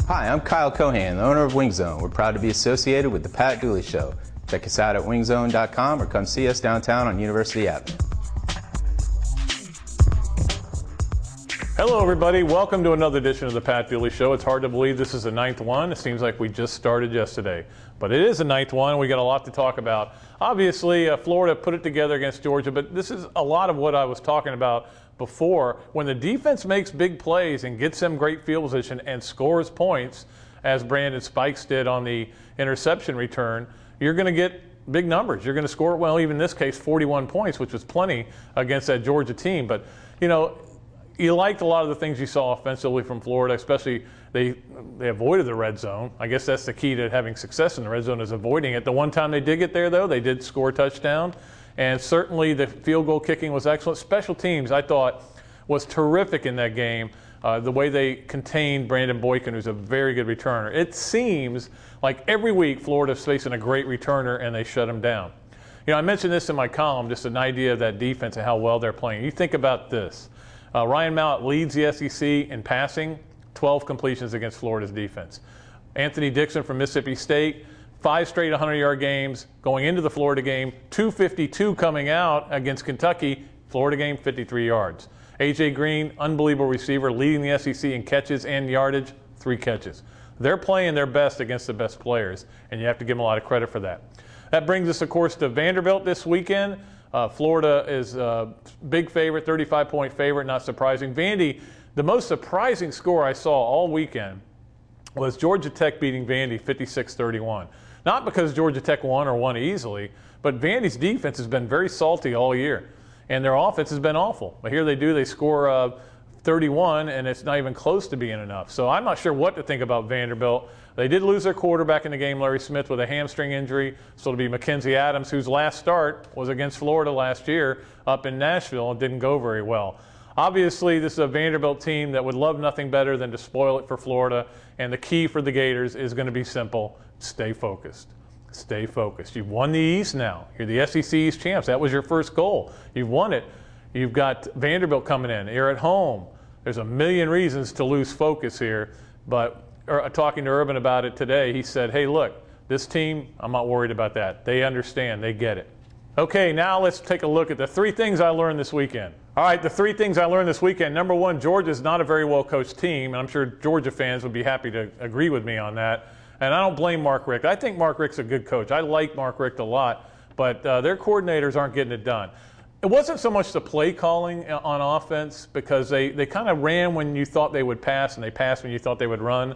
Hi, I'm Kyle Cohan, the owner of Wing Zone. We're proud to be associated with the Pat Dooley Show. Check us out at wingzone.com or come see us downtown on University Avenue. Hello, everybody. Welcome to another edition of the Pat Dooley Show. It's hard to believe this is the 9th one. It seems like we just started yesterday. But it is the 9th one. We got a lot to talk about. Obviously, Florida put it together against Georgia, but this is a lot of what I was talking about before. When the defense makes big plays and gets them great field position and scores points, as Brandon Spikes did on the interception return, you're going to get big numbers. You're going to score, well, even in this case, 41 points, which was plenty against that Georgia team. But, you know, you liked a lot of the things you saw offensively from Florida, especially they avoided the red zone. I guess that's the key to having success in the red zone, is avoiding it. The one time they did get there, though, they did score a touchdown. And certainly the field goal kicking was excellent. Special teams, I thought, was terrific in that game. The way they contained Brandon Boykin, who's a very good returner. It seems like every week Florida's facing a great returner and they shut him down. You know, I mentioned this in my column, just an idea of that defense and how well they're playing. You think about this. Ryan Mallett leads the SEC in passing, 12 completions against Florida's defense. Anthony Dixon from Mississippi State, 5 straight 100-yard games going into the Florida game, 252 coming out against Kentucky, Florida game 53 yards. A.J. Green, unbelievable receiver, leading the SEC in catches and yardage, 3 catches. They're playing their best against the best players, and you have to give them a lot of credit for that. That brings us, of course, to Vanderbilt this weekend. Florida is a big favorite, 35-point favorite, not surprising. Vandy, the most surprising score I saw all weekend was Georgia Tech beating Vandy 56-31. Not because Georgia Tech won easily, but Vandy's defense has been very salty all year, and their offense has been awful. But here they score 31, and it's not even close to being enough. So I'm not sure what to think about Vanderbilt. They did lose their quarterback in the game, Larry Smith, with a hamstring injury. So it'll be Mackenzie Adams, whose last start was against Florida last year up in Nashville and didn't go very well. Obviously, this is a Vanderbilt team that would love nothing better than to spoil it for Florida. And the key for the Gators is going to be simple. Stay focused. Stay focused. You've won the East now. You're the SEC East champs. That was your first goal. You've won it. You've got Vanderbilt coming in. You're at home. There's a million reasons to lose focus here. But talking to Urban about it today, he said, hey, look, this team, I'm not worried about that. They understand. They get it. Okay, now let's take a look at the 3 things I learned this weekend. All right, the 3 things I learned this weekend. Number 1, Georgia's not a very well-coached team, and I'm sure Georgia fans would be happy to agree with me on that. And I don't blame Mark Richt. I think Mark Richt's a good coach. I like Mark Richt a lot, but their coordinators aren't getting it done. It wasn't so much the play calling on offense, because they kind of ran when you thought they would pass and they passed when you thought they would run.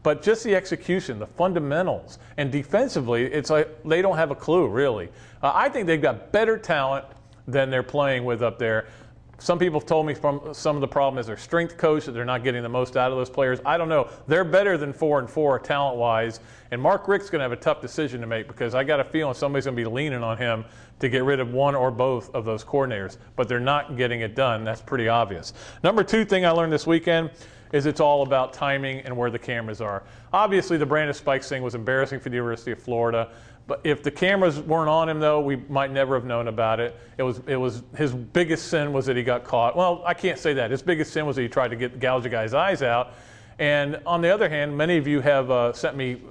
But just the execution, the fundamentals. And defensively, it's like they don't have a clue, really. I think they've got better talent than they're playing with up there. Some people have told me some of the problem is their strength coach, that they're not getting the most out of those players. I don't know. They're better than 4-4 talent-wise. And Mark Richt's going to have a tough decision to make, because I got a feeling somebody's going to be leaning on him to get rid of one or both of those coordinators. But they're not getting it done. That's pretty obvious. Number 2 thing I learned this weekend is it's all about timing and where the cameras are. Obviously, the Brandon Spikes thing was embarrassing for the University of Florida. But if the cameras weren't on him, though, we might never have known about it. It was his biggest sin was that he got caught. Well, I can't say that. His biggest sin was that he tried to gouge a guy's eyes out. And on the other hand, many of you have sent me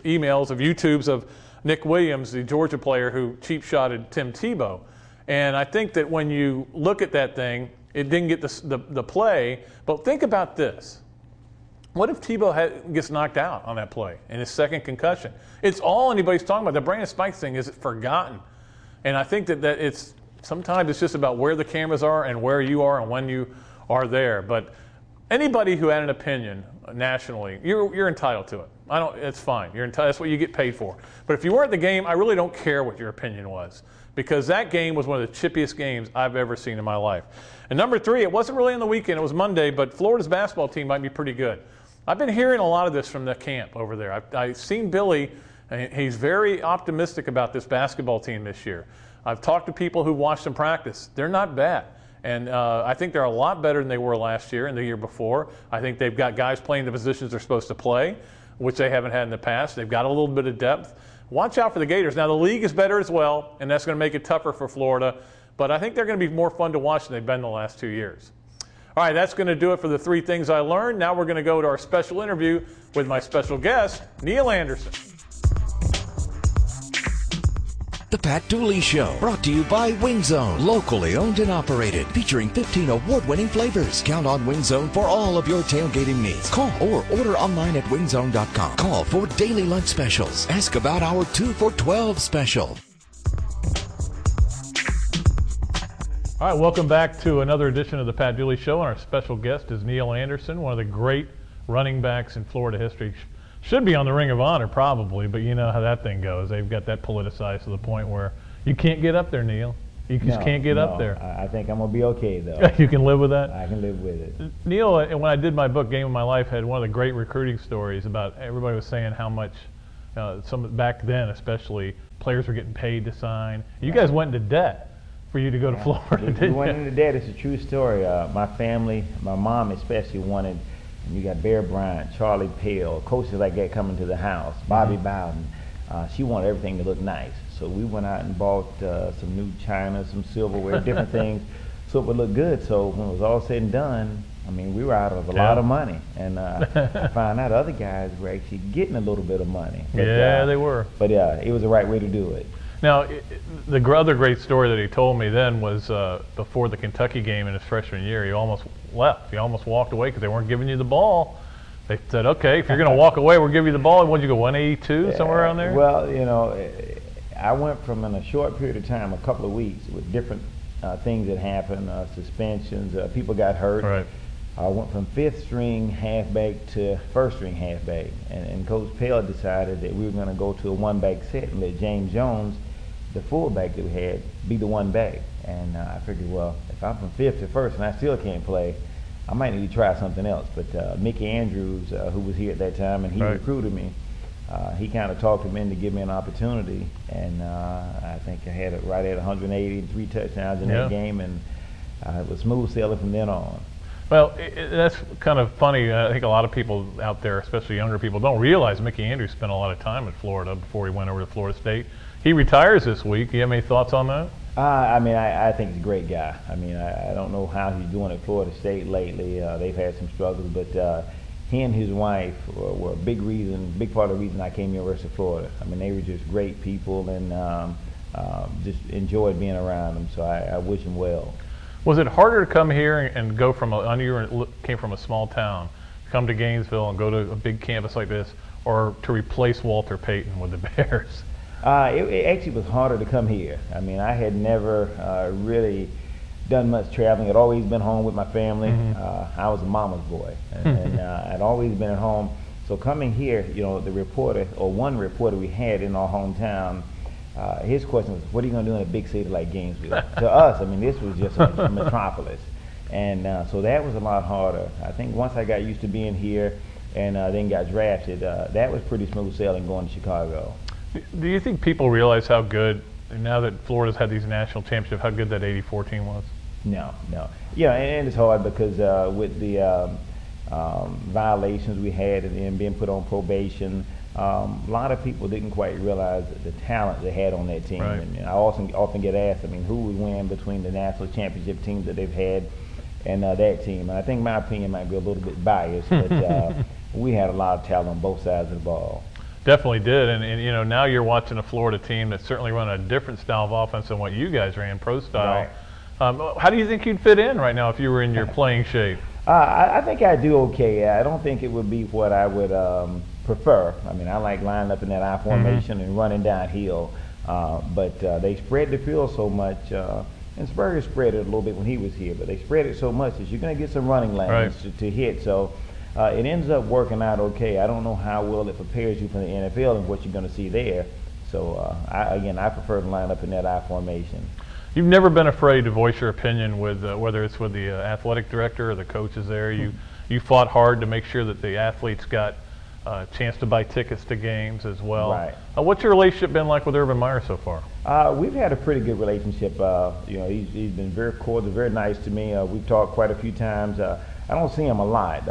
emails of YouTubes of Nick Williams, the Georgia player who cheap-shotted Tim Tebow. And I think that when you look at that thing, it didn't get the play. But think about this. What if Tebow gets knocked out on that play in his second concussion? It's all anybody's talking about. The Brandon Spikes thing is forgotten. And I think that sometimes it's just about where the cameras are and where you are and when you are there. But anybody who had an opinion nationally, you're entitled to it. It's fine. You're entitled. That's what you get paid for. But if you weren't at the game, I really don't care what your opinion was, because that game was one of the chippiest games I've ever seen in my life. And number 3, it wasn't really on the weekend. It was Monday, but Florida's basketball team might be pretty good. I've been hearing a lot of this from the camp over there. I've seen Billy. He's very optimistic about this basketball team this year. I've talked to people who watched them practice. They're not bad. And I think they're a lot better than they were last year and the year before. I think they've got guys playing the positions they're supposed to play, which they haven't had in the past. They've got a little bit of depth. Watch out for the Gators. Now, the league is better as well, and that's going to make it tougher for Florida. But I think they're going to be more fun to watch than they've been the last 2 years. All right, that's going to do it for the 3 things I learned. Now we're going to go to our special interview with my special guest, Neal Anderson. The Pat Dooley Show, brought to you by Wing Zone, locally owned and operated, featuring 15 award-winning flavors. Count on Wing Zone for all of your tailgating needs. Call or order online at wingzone.com. Call for daily lunch specials. Ask about our 2 for $12 special. All right, welcome back to another edition of the Pat Dooley Show, and our special guest is Neal Anderson, one of the great running backs in Florida history. Should be on the Ring of Honor probably, but you know how that thing goes. They've got that politicized to the point where you can't get up there, Neal. You just can't get up there. I think I'm going to be okay, though. You can live with that? I can live with it. Neal, when I did my book, Game of My Life, had one of the great recruiting stories about everybody was saying how much, back then especially, players were getting paid to sign. You guys went into debt for you to go to Florida, We went into debt. It's a true story. My family, my mom especially, wanted, and you got Bear Bryant, Charlie Pell, coaches like that coming to the house, Bobby Bowden. She wanted everything to look nice. So we went out and bought some new china, some silverware, different things, so it would look good. So when it was all said and done, I mean, we were out of a lot of money. And I found out other guys were actually getting a little bit of money. But, they were. But it was the right way to do it. Now, the other great story that he told me then was before the Kentucky game in his freshman year, he almost left. He almost walked away because they weren't giving you the ball. They said, okay, if you're going to walk away, we'll give you the ball. What'd you go, 182, somewhere around there? Well, you know, I went from in a short period of time, a couple of weeks, with different things that happened, suspensions, people got hurt. Right. I went from 5th string halfback to 1st string halfback. And Coach Pell decided that we were going to go to a one-back set and let James Jones, the fullback that we had, be the one back. And I figured, well, if I'm from 5th to 1st and I still can't play, I might need to try something else. But Mickey Andrews, who was here at that time, and he recruited me, he kind of talked him in to give me an opportunity. And I think I had it right at 180, 3 touchdowns in that game, and it was smooth sailing from then on. Well, that's kind of funny. I think a lot of people out there, especially younger people, don't realize Mickey Andrews spent a lot of time in Florida before he went over to Florida State. He retires this week. Do you have any thoughts on that? I mean, I think he's a great guy. I mean, I don't know how he's doing at Florida State lately. They've had some struggles, but he and his wife were a big part of the reason I came to the University of Florida. I mean, they were just great people, and just enjoyed being around them, so I wish him well. Was it harder to come here and go from you came from a small town, come to Gainesville and go to a big campus like this, or to replace Walter Payton with the Bears? It actually was harder to come here. I mean, I had never really done much traveling. I'd always been home with my family. I was a mama's boy, and I'd always been at home. So coming here, you know, the reporter, or one reporter we had in our hometown, his question was, what are you going to do in a big city like Gainesville? To us, I mean, this was just a metropolis. And so that was a lot harder. I think once I got used to being here and then got drafted, that was pretty smooth sailing going to Chicago. Do you think people realize how good, now that Florida's had these national championships, how good that '84 team was? No. Yeah, and it's hard because with the violations we had and being put on probation, a lot of people didn't quite realize the talent they had on that team. Right. And I often get asked, I mean, who would win between the national championship teams that they've had and that team? And I think my opinion might be a little bit biased, but we had a lot of talent on both sides of the ball. Definitely did, and you know, now you're watching a Florida team that's certainly run a different style of offense than what you guys ran, pro style. Right. How do you think you'd fit in right now if you were in your playing shape? I think I do okay. I don't think it would be what I would prefer. I mean, I like lining up in that I formation and running downhill, but they spread the field so much, and Spurrier spread it a little bit when he was here, but they spread it so much that you're going to get some running lanes to hit. So it ends up working out okay. I don't know how well it prepares you for the NFL and what you're going to see there. So I prefer to line up in that I formation. You've never been afraid to voice your opinion with whether it's with the athletic director or the coaches there. You fought hard to make sure that the athletes got a chance to buy tickets to games as well. Right. What's your relationship been like with Urban Meyer so far? We've had a pretty good relationship. You know, he's been very cordial, very nice to me. We've talked quite a few times. I don't see him a lot.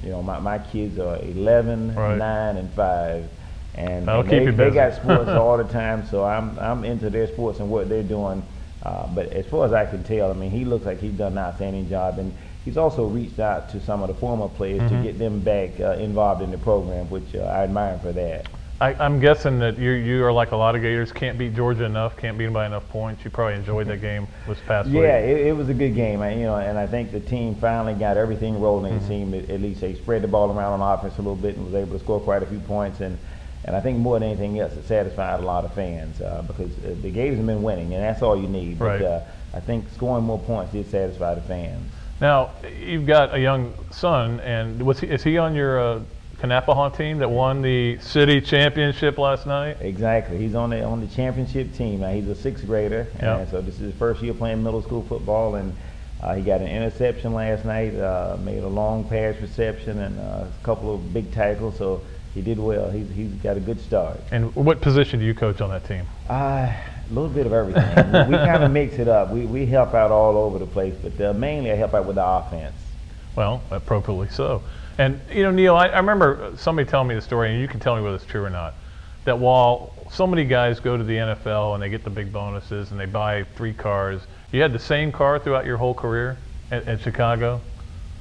You know, my kids are 11, 9, and 5. And they got sports all the time, so I'm into their sports and what they're doing. But as far as I can tell, I mean, he looks like he's done an outstanding job, and he's also reached out to some of the former players to get them back involved in the program, which I admire him for that. I'm guessing that you are like a lot of Gators, can't beat Georgia enough, can't beat them by enough points. You probably enjoyed that game this past week. Yeah, it was a good game, and I think the team finally got everything rolling. It seemed at least they spread the ball around on offense a little bit and was able to score quite a few points. And I think more than anything else, it satisfied a lot of fans because the Gators have been winning, and that's all you need. Right. But I think scoring more points did satisfy the fans. Now, you've got a young son, and is he on your Kanapaha team that won the city championship last night? Exactly. He's on the championship team. Now, he's a sixth grader, and so this is his first year playing middle school football, and he got an interception last night, made a long pass reception, and a couple of big tackles, so he did well. He's got a good start. And what position do you coach on that team? A little bit of everything. We kind of mix it up. We help out all over the place, but mainly I help out with the offense. Well, appropriately so. And, Neal, I remember somebody telling me the story, and you can tell me whether it's true or not, that while so many guys go to the NFL and they get the big bonuses and they buy 3 cars, you had the same car throughout your whole career at Chicago?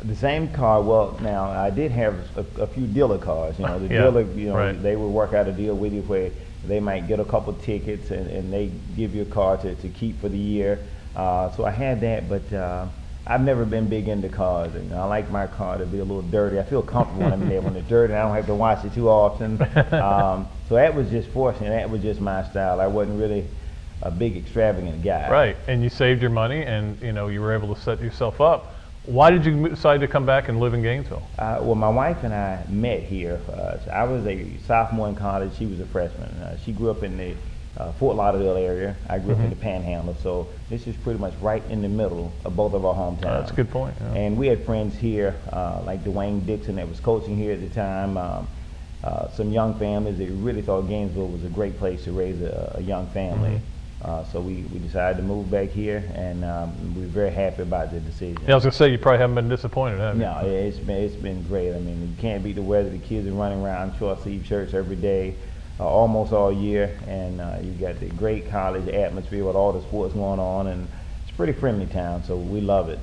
The same car. Well, now I did have a few dealer cars. The dealer, right. They would work out a deal with you where they might get a couple tickets and they give you a car to keep for the year. So I had that, but I've never been big into cars. I like my car to be a little dirty. I feel comfortable when I'm there. When it's dirty, I don't have to wash it too often. So that was just fortunate. That was just my style. I wasn't really a big extravagant guy. Right, and you saved your money, and you were able to set yourself up. Why did you decide to come back and live in Gainesville? Well, my wife and I met here. I was a sophomore in college. She was a freshman. She grew up in the Fort Lauderdale area. I grew up in the Panhandle, so this is pretty much right in the middle of both of our hometowns. That's a good point. Yeah. And we had friends here, like Dwayne Dixon that was coaching here at the time, some young families that really thought Gainesville was a great place to raise a young family. So we decided to move back here, and we were very happy about the decision. Yeah, I was going to say, you probably haven't been disappointed, have you? No, it's been great. I mean, you can't beat the weather. The kids are running around short sleeve shirts every day, almost all year, and you got the great college atmosphere with all the sports going on, and it's a pretty friendly town, so we love it.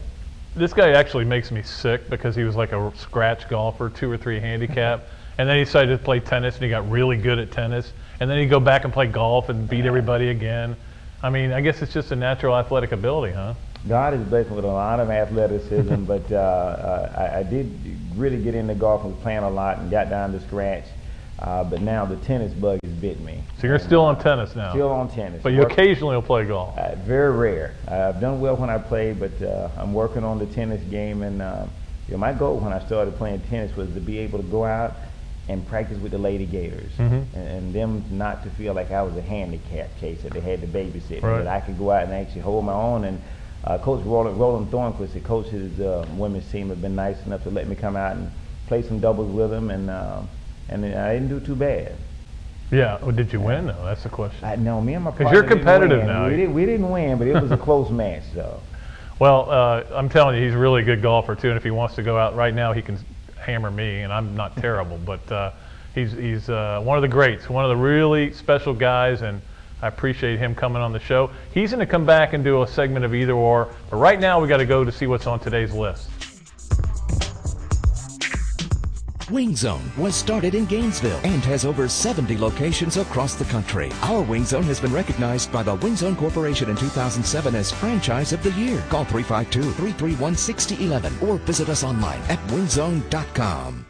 This guy actually makes me sick because he was like a scratch golfer, 2 or 3 handicap, and then he decided to play tennis, and he got really good at tennis, and then he'd go back and play golf and beat everybody again. I mean, I guess it's just a natural athletic ability, huh? God is blessed with a lot of athleticism, but I did really get into golf and was playing a lot and got down to scratch. But now the tennis bug has bit me. So you're still on tennis now? Still on tennis. But you occasionally will play golf? Very rare. I've done well when I play, but I'm working on the tennis game. And my goal when I started playing tennis was to be able to go out and practice with the Lady Gators, and them not to feel like I was a handicap case that they had to babysit, right. That I could go out and actually hold my own. And Coach Roland Thornquist, the coach of the women's team, have been nice enough to let me come out and play some doubles with them, and I didn't do too bad. Yeah. Well, did you win, though? That's the question. No, me and my partner. Because you're competitive now. We didn't win, but it was a close match, though. Well, I'm telling you, he's a really good golfer, too, and if he wants to go out right now, he can hammer me, and I'm not terrible, but he's one of the greats, one of the really special guys, and I appreciate him coming on the show. He's going to come back and do a segment of Either Or, but right now we got to go to see what's on today's list. Wing Zone was started in Gainesville and has over 70 locations across the country. Our Wing Zone has been recognized by the Wing Zone Corporation in 2007 as Franchise of the Year. Call 352-331-6011 or visit us online at wingzone.com.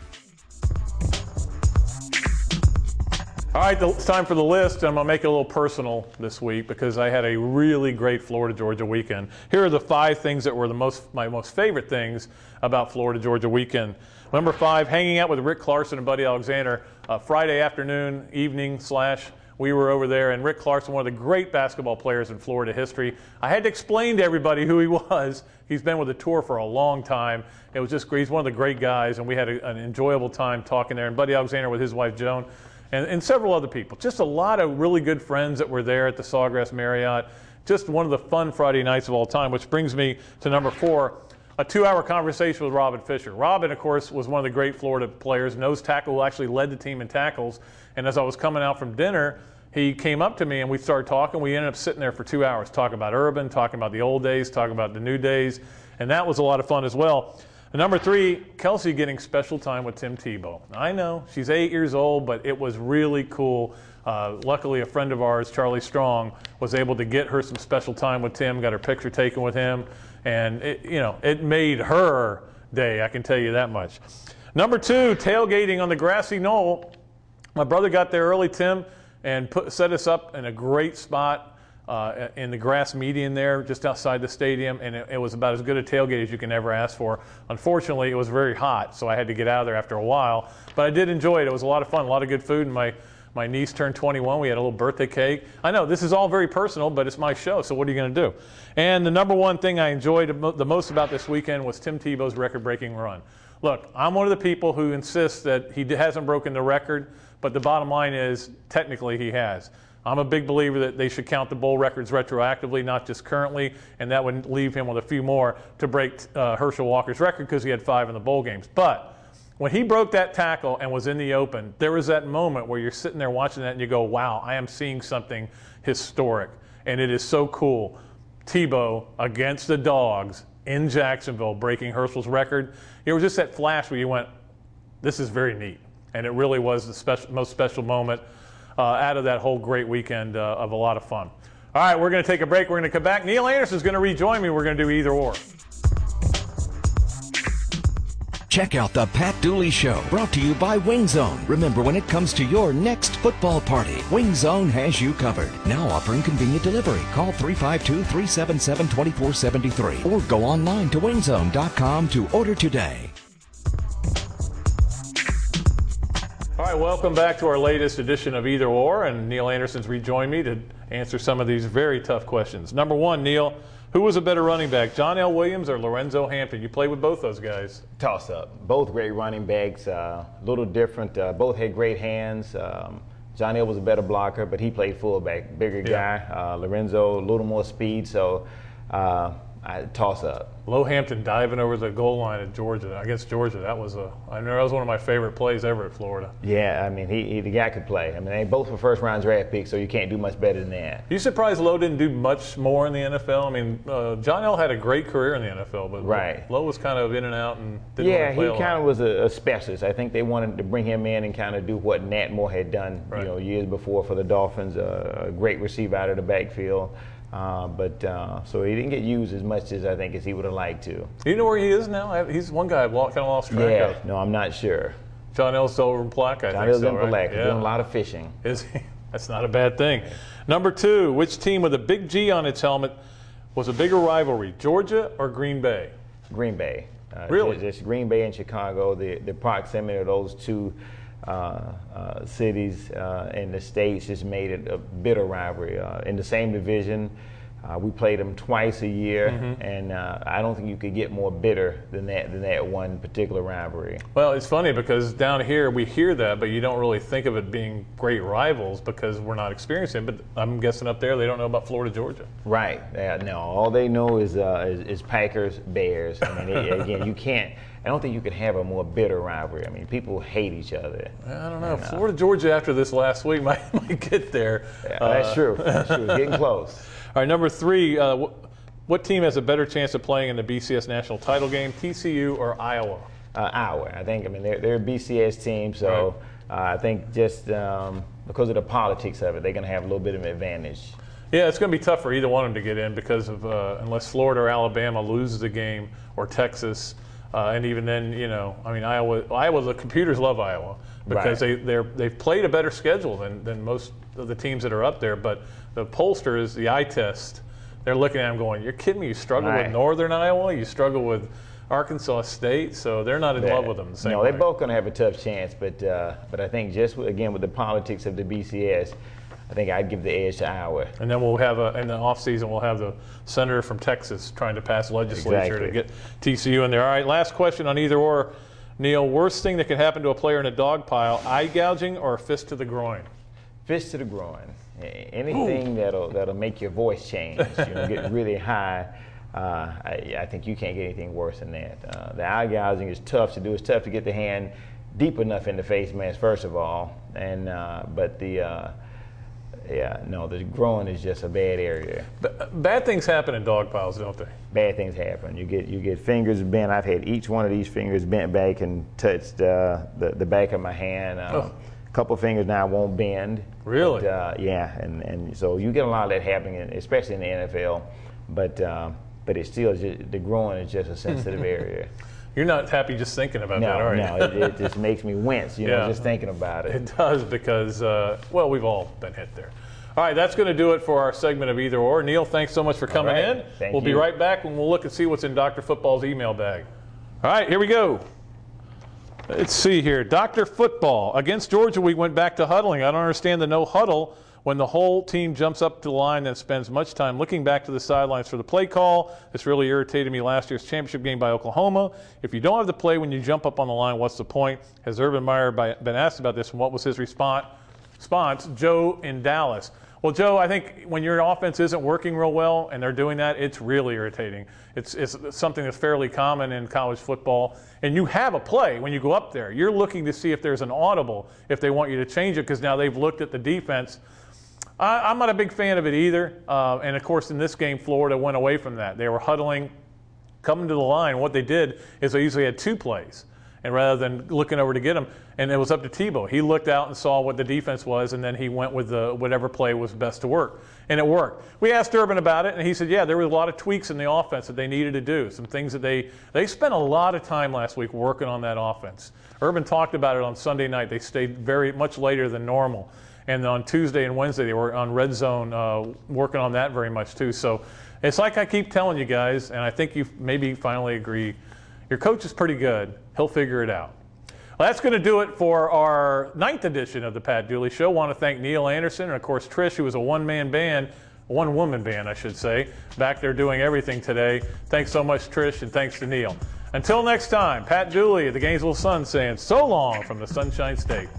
All right, it's time for the list, and I'm going to make it a little personal this week because I had a really great Florida-Georgia weekend. Here are the 5 things that were my most favorite things about Florida-Georgia weekend. Number 5, hanging out with Rick Clarkson and Buddy Alexander. Friday afternoon, evening / we were over there, and Rick Clarkson, one of the great basketball players in Florida history. I had to explain to everybody who he was. He's been with the tour for a long time. It was just great. He's one of the great guys, and we had an enjoyable time talking there. And Buddy Alexander with his wife, Joan, and several other people. Just a lot of really good friends that were there at the Sawgrass Marriott. Just one of the fun Friday nights of all time, which brings me to number 4, a 2-hour conversation with Robin Fisher. Robin, of course, was one of the great Florida players, nose tackle, who actually led the team in tackles. And as I was coming out from dinner, he came up to me and we started talking. We ended up sitting there for 2 hours, talking about Urban, talking about the old days, talking about the new days. and that was a lot of fun as well. And number 3, Kelsey getting special time with Tim Tebow. I know she's 8 years old, but it was really cool. Luckily, a friend of ours, Charlie Strong, was able to get her some special time with Tim, got her picture taken with him, and it made her day, I can tell you that much. Number 2, tailgating on the grassy knoll. My brother got there early, Tim, and set us up in a great spot in the grass median there just outside the stadium, and it was about as good a tailgate as you can ever ask for. Unfortunately, it was very hot, so I had to get out of there after a while, but I did enjoy it. It was a lot of fun, a lot of good food, and my niece turned 21. We had a little birthday cake. I know this is all very personal, but it's my show, so what are you going to do? And the number one thing I enjoyed the most about this weekend was Tim Tebow's record-breaking run. Look, I'm one of the people who insists that he hasn't broken the record, but the bottom line is technically he has. I'm a big believer that they should count the bowl records retroactively, not just currently, and that would leave him with a few more to break Herschel Walker's record because he had 5 in the bowl games. But when he broke that tackle and was in the open, there was that moment where you're sitting there watching that and you go, wow, I am seeing something historic, and it is so cool. Tebow against the Dogs in Jacksonville breaking Herschel's record. It was just that flash where you went, this is very neat. And it really was the most special moment out of that whole great weekend of a lot of fun. All right, we're going to take a break. We're going to come back. Neal Anderson is going to rejoin me. We're going to do either or. Check out the Pat Dooley Show, brought to you by Wing Zone. Remember, when it comes to your next football party, Wing Zone has you covered. Now offering convenient delivery. Call 352-377-2473 or go online to wingzone.com to order today. All right, welcome back to our latest edition of Either Or, and Neal Anderson's rejoined me to answer some of these very tough questions. Number 1, Neal, who was a better running back, John L. Williams or Lorenzo Hampton? You played with both those guys. Toss up. Both great running backs, a little different. Both had great hands. John L. was a better blocker, but he played fullback, bigger guy. Lorenzo, a little more speed, so I toss up. Low Hampton diving over the goal line at Georgia, against Georgia. I know that was one of my favorite plays ever at Florida. Yeah, I mean, the guy could play. I mean, they both were first-round draft picks, so you can't do much better than that. You surprised Lowe didn't do much more in the NFL? I mean, John L. had a great career in the NFL, but Lowe was kind of in and out and didn't really play a lot. He kind of was a specialist. I think they wanted to bring him in and kind of do what Nat Moore had done, years before for the Dolphins. A great receiver out of the backfield. So he didn't get used as much as I think as he would have liked to. You know where he is now? He's one guy I've kind of lost track of. No, I'm not sure. John L's over in Plaque, I think. John L's in Plaque. He's doing a lot of fishing. Is he? That's not a bad thing. Number 2, which team with a big G on its helmet was a bigger rivalry, Georgia or Green Bay? Green Bay. Really? Just Green Bay and Chicago. The proximity of those two cities in the States just made it a bitter rivalry. In the same division, we played them twice a year, and I don't think you could get more bitter than that one particular rivalry. Well, it's funny because down here we hear that, but you don't really think of it being great rivals because we're not experiencing it. But I'm guessing up there they don't know about Florida, Georgia. Right. No, all they know is Packers, Bears. I mean, again, you can't. I don't think you can have a more bitter rivalry. I mean, people hate each other. I don't know. Florida, Georgia after this last week might get there. Yeah, that's true. That's true. Getting close. All right, number 3, what team has a better chance of playing in the BCS national title game, TCU or Iowa? Iowa. I think. I mean, they're a BCS team, so I think just because of the politics of it, they're going to have a little bit of an advantage. Yeah, it's going to be tough for either one of them to get in because of unless Florida or Alabama loses the game, or Texas. And even then, I mean, Iowa, the computers love Iowa because they've played a better schedule than most of the teams that are up there. But the pollsters, the eye test, they're looking at them going, you're kidding me, you struggle with Northern Iowa, you struggle with Arkansas State, so they're not in love with them the same way. They're both going to have a tough chance, but I think just, again, with the politics of the BCS, I think I'd give the edge to Iowa. And then we'll have in the offseason, we'll have the senator from Texas trying to pass legislature to get TCU in there. All right, last question on either or. Neal, worst thing that can happen to a player in a dog pile, eye gouging or a fist to the groin? Fist to the groin. Anything that'll make your voice change, get really high. I think you can't get anything worse than that. The eye gouging is tough to do. It's tough to get the hand deep enough in the face mask, first of all, and but Yeah, no, the groin is just a bad area. Bad things happen in dog piles, don't they? Bad things happen. You get fingers bent. I've had each one of these fingers bent back and touched the back of my hand. A couple fingers now won't bend. Really? But, yeah, and so you get a lot of that happening, especially in the NFL. But it's still just, the groin is just a sensitive area. You're not happy just thinking about that, are you? No, it just makes me wince, you know, just thinking about it. It does because, well, we've all been hit there. All right, that's going to do it for our segment of Either Or. Neal, thanks so much for coming in. We'll be right back and we'll look and see what's in Dr. Football's email bag. All right, here we go. Let's see here. Dr. Football. Against Georgia, we went back to huddling. I don't understand the no huddle when the whole team jumps up to the line and spends much time looking back to the sidelines for the play call. This really irritated me last year's championship game by Oklahoma. If you don't have the play when you jump up on the line, what's the point? Has Urban Meyer been asked about this, and what was his response? Joe in Dallas. Well, Joe, I think when your offense isn't working real well and they're doing that, it's really irritating. It's something that's fairly common in college football. And you have a play when you go up there. You're looking to see if there's an audible, if they want you to change it, because now they've looked at the defense. I'm not a big fan of it either. And, of course, in this game, Florida went away from that. They were huddling, coming to the line. What they did is they usually had two plays. And rather than looking over to get them, and it was up to Tebow. He looked out and saw what the defense was, and then he went with whatever play was best to work. And it worked. We asked Urban about it, and he said, yeah, there were a lot of tweaks in the offense that they needed to do, some things that they spent a lot of time last week working on that offense. Urban talked about it on Sunday night. They stayed very much later than normal. And on Tuesday and Wednesday, they were on Red Zone working on that very much too. So it's like I keep telling you guys, and I think you maybe finally agree, your coach is pretty good. He'll figure it out. Well, that's going to do it for our 9th edition of the Pat Dooley Show. I want to thank Neal Anderson and, of course, Trish, who was a one-woman band, I should say, back there doing everything today. Thanks so much, Trish, and thanks to Neal. Until next time, Pat Dooley of the Gainesville Sun saying so long from the Sunshine State.